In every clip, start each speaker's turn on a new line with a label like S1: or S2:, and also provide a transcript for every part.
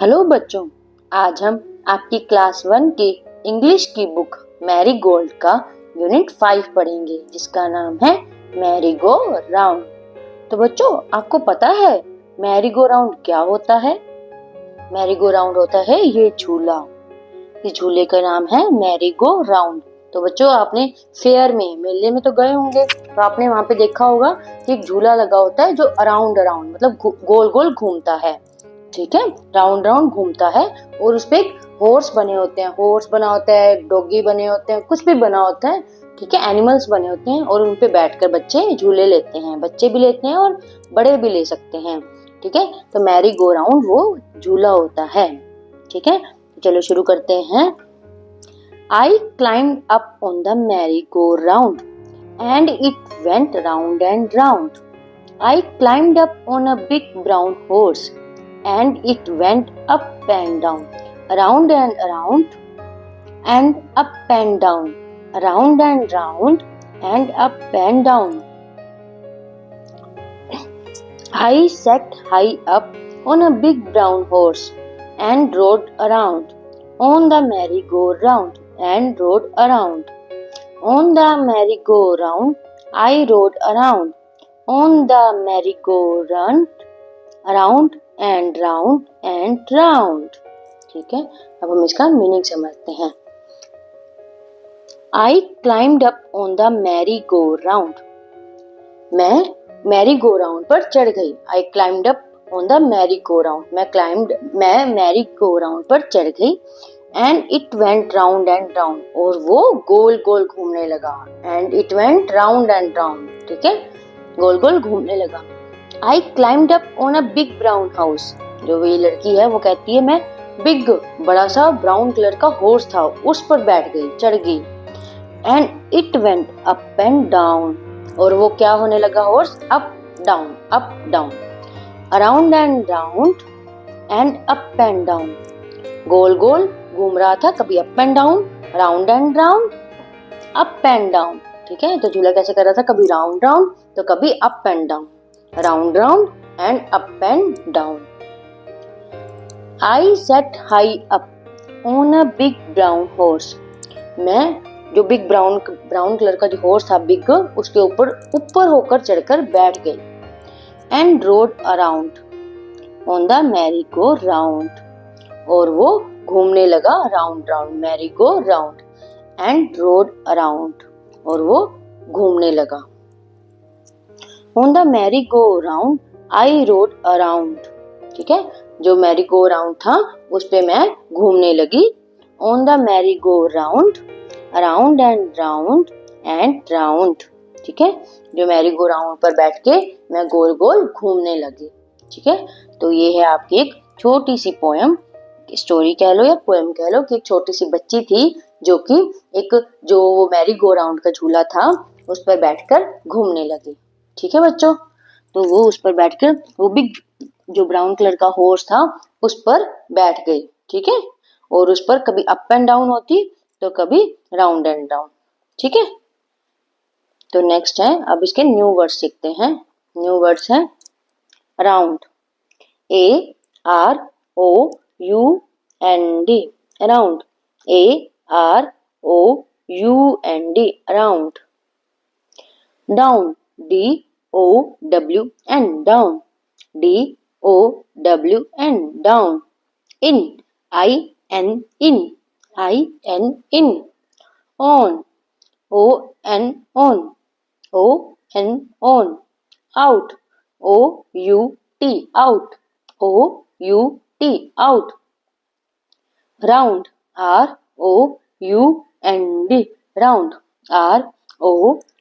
S1: Hello बच्चों, आज हम आपकी क्लास 1 की इंग्लिश की बुक मैरी गोल्ड का यूनिट 5 पढ़ेंगे, जिसका नाम है मैरी गो राउंड। तो बच्चों, आपको पता है मैरी गो राउंड क्या होता है? मैरी गो राउंड होता है ये झूला। इस झूले का नाम है मैरी गो राउंड। तो बच्चों, आपने फेयर में, मेले में तो गए होंगे, तो आपने वहां पे देखा होगा कि एक झूला लगा होता है जो अराउंड अराउंड मतलब गोल गोल घूमता है। ठीक है, राउंड राउंड घूमता है और उसपे एक हॉर्स बने होते हैं, हॉर्स बना होता है, डॉगी बने होते हैं, कुछ भी बना होता है। ठीक है, एनिमल्स बने होते हैं और उनपे बैठकर बच्चे झूले लेते हैं। बच्चे भी लेते हैं और बड़े भी ले सकते हैं। ठीक है, तो मैरी गो राउंड वो झूला होता है। ठीक है, चलो शुरू करते हैं। आई climbed up on the merry go round and it went round and round. I climbed up on a big brown horse and it went up and down, around and around, and up and down, around and round, and up and down. I sat high up on a big brown horse and rode around on the merry-go-round and rode around. On the merry-go-round, I rode around. On the merry-go-round, around and round and round. ठीक है, अब हम इसका meaning समझते हैं। I climbed up on the merry-go-round. मैं Mary go round पर चढ़ गई। I climbed up on the merry-go-round. मैं मैरी गो राउंड पर चढ़ गई। And it went round and round. और वो गोल गोल घूमने लगा। And it went round and round. ठीक है, गोल गोल घूमने लगा। I climbed up on a big brown house. जो ये लड़की है वो कहती है मैं बिग बड़ा सा ब्राउन कलर का हॉर्स था, उस पर बैठ गई, चढ़ गई। And it went up and down. और वो क्या होने लगा horse? Up down, around and round and up and down. गोल गोल घूम रहा था, कभी up and down, round and round, up and down. ठीक है, तो झूला कैसे कर रहा था? कभी राउंड राउंड तो कभी up and down, round round and up and down. I set high up on a big brown horse. मैं जो बिग ब्राउन कलर का जो हॉर्स था बिग, उसके ऊपर होकर चढ़कर बैठ गई। And road around on the merry go round. और वो घूमने लगा round round, Mary go round and road around. और वो घूमने लगा। On the merry go round I road around. ठीक है, जो मैरी गो राउंड था उस पे मैं घूमने लगी। On the merry go round around and round. ठीक है, जो मैरी गो राउंड पर बैठ के मैं गोल गोल घूमने लगी। ठीक है, तो ये है आपकी एक छोटी सी पोएम, स्टोरी कह लो या पोएम कह लो, कि एक छोटी सी बच्ची थी जो कि जो मैरी गो राउंड का झूला था उस पर बैठकर घूमने लगी। ठीक है बच्चों, तो वो उस पर बैठकर वो बिग जो ब्राउन कलर का हॉर्स था उस पर बैठ गई। ठीक है, और उस पर कभी अप एंड डाउन होती तो कभी राउंड एंड राउंड। ठीक है, तो नेक्स्ट है, अब इसके न्यू वर्ड्स सीखते हैं। न्यू वर्ड्स है round, AROUND, around, AROUND, around. Down, DOWN, down, DOWN, down. In, IN, on, ON, ON. Out, OUT, out. Round, ROUND, round,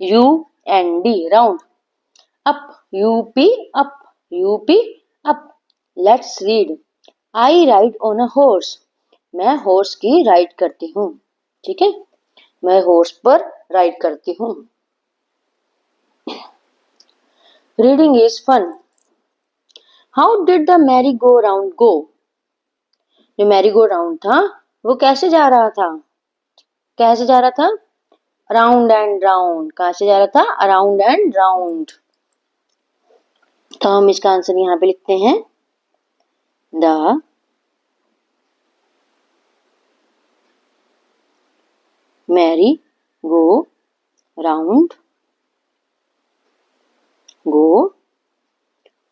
S1: ROUND, round. Up, UP, up. Let's read. I ride on a horse. मैं horse की ride करती हूँ. ठीक है, मैं horse पर ride करती हूँ. Reading is fun. How did the merry go round go. जो मैरी गो राउंड था वो कैसे जा रहा था? कैसे जा रहा था? Round and round. कहाँ से जा रहा था? Around and round. तो हम इसका आंसर यहाँ पे लिखते हैं. The merry go round, go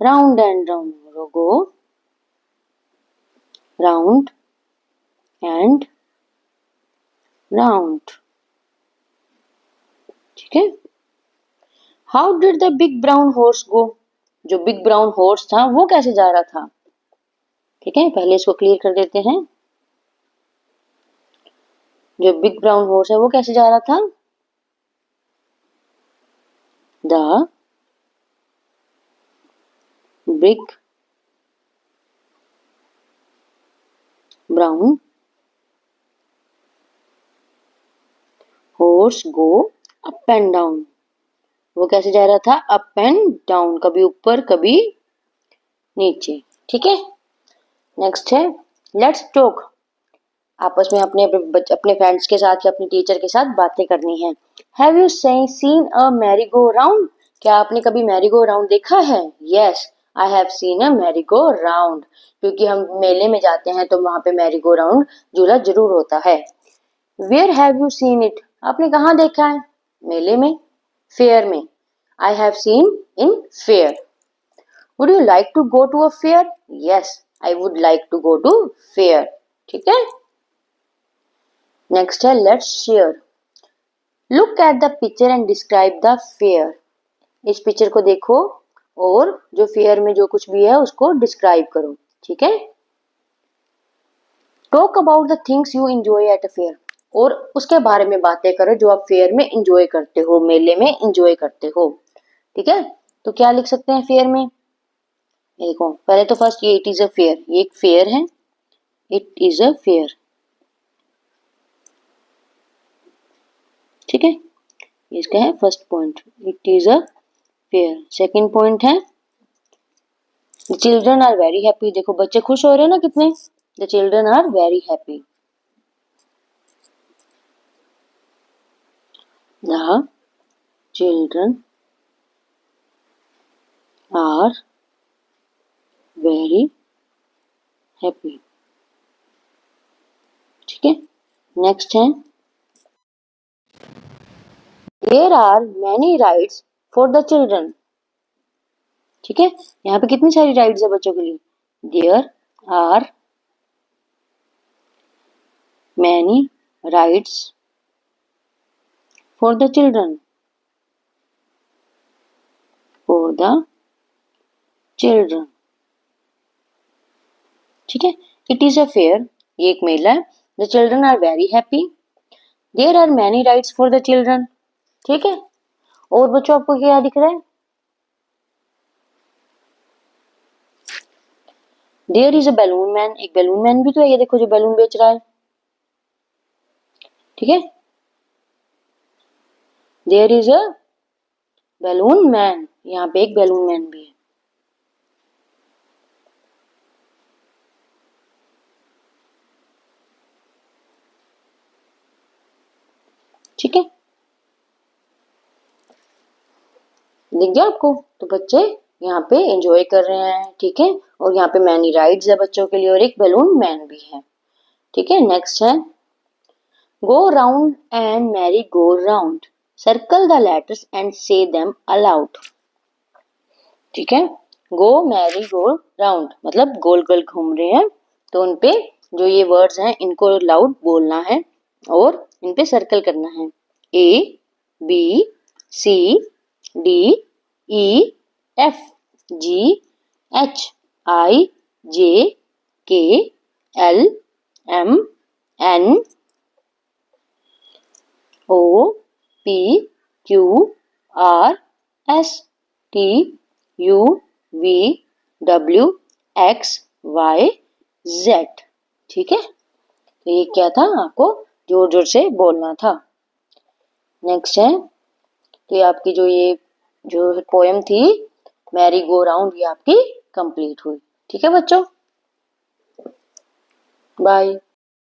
S1: round and round, go round and round. ठीक है। How did the big brown horse go, जो बिग ब्राउन हॉर्स था वो कैसे जा रहा था। ठीक है, पहले इसको क्लियर कर देते हैं। जो बिग ब्राउन हॉर्स है वो कैसे जा रहा था। The big brown horse go up and down, वो कैसे जा रहा था, अप एंड डाउन, कभी ऊपर कभी नीचे। ठीक है। नेक्स्ट है लेट्स टॉक, आपस में अपने अपने फ्रेंड्स के साथ या अपने टीचर के साथ बातें करनी है। Have you seen a Mary go round, क्या आपने कभी मैरी गो राउंड देखा है। Yes I have seen a Mary go round, क्योंकि हम मेले में जाते हैं तो वहां पे मैरी गो राउंड झूला जरूर होता है। Where have you seen it, आपने कहाँ देखा है, मेले में, फेयर में। I have seen in fair. Would you like to go to a fair, yes I would like to go to fair. ठीक है। नेक्स्ट है let's share, look at the picture and describe the fair, इस पिक्चर को देखो और जो fair में जो कुछ भी है उसको डिस्क्राइब करो। ठीक है। Talk about the things you enjoy at a fair, और उसके बारे में बातें करो जो आप फेयर में एंजॉय करते हो, मेले में एंजॉय करते हो। ठीक है। तो क्या लिख सकते हैं फेयर में, देखो पहले तो फर्स्ट ये इट इज अ फेयर, ये एक फेयर है, इट इज अ फेयर। ठीक है, इसका है first point, it is a fair. Second point है the children are very happy, देखो बच्चे खुश हो रहे हैं ना कितने, the children are very happy. The children are very happy. ठीक है। नेक्स्ट है there are many rides for the children. ठीक है, यहाँ पे कितनी सारी राइड्स है बच्चों के लिए, there are many rides for the children, for the children. ठीक है। इट इज अ फेयर, ये एक मेला है। The children are very happy, there are many rides for the children. ठीक है। और बच्चों आपको क्या दिख रहा है, there is a balloon man, एक बैलून मैन भी तो है, ये देखो जो बैलून बेच रहा है। ठीक है, there is a balloon man, यहाँ पे एक बैलून मैन भी है। ठीक है, दिख गया आपको, तो बच्चे यहाँ पे एंजॉय कर रहे हैं। ठीक है, और यहाँ पे मैनी राइड्स है बच्चों के लिए और एक बैलून मैन भी है। ठीक है। नेक्स्ट है गो round and Mary go round, circle the letters and से देम अलाउड। ठीक है, गो मैरी गो राउंड मतलब गोल गोल घूम रहे हैं, तो उनपे जो ये वर्ड्स हैं इनको लाउड बोलना है और इनपे सर्कल करना है। A B C D E F G H I J K L M N O P Q R S T U V W X Y Z. ठीक है, तो ये क्या था, आपको जोर जोर से बोलना था। नेक्स्ट है तो ये आपकी जो पोएम थी मैरी गो राउंड, ये आपकी कंप्लीट हुई। ठीक है बच्चों, बाय।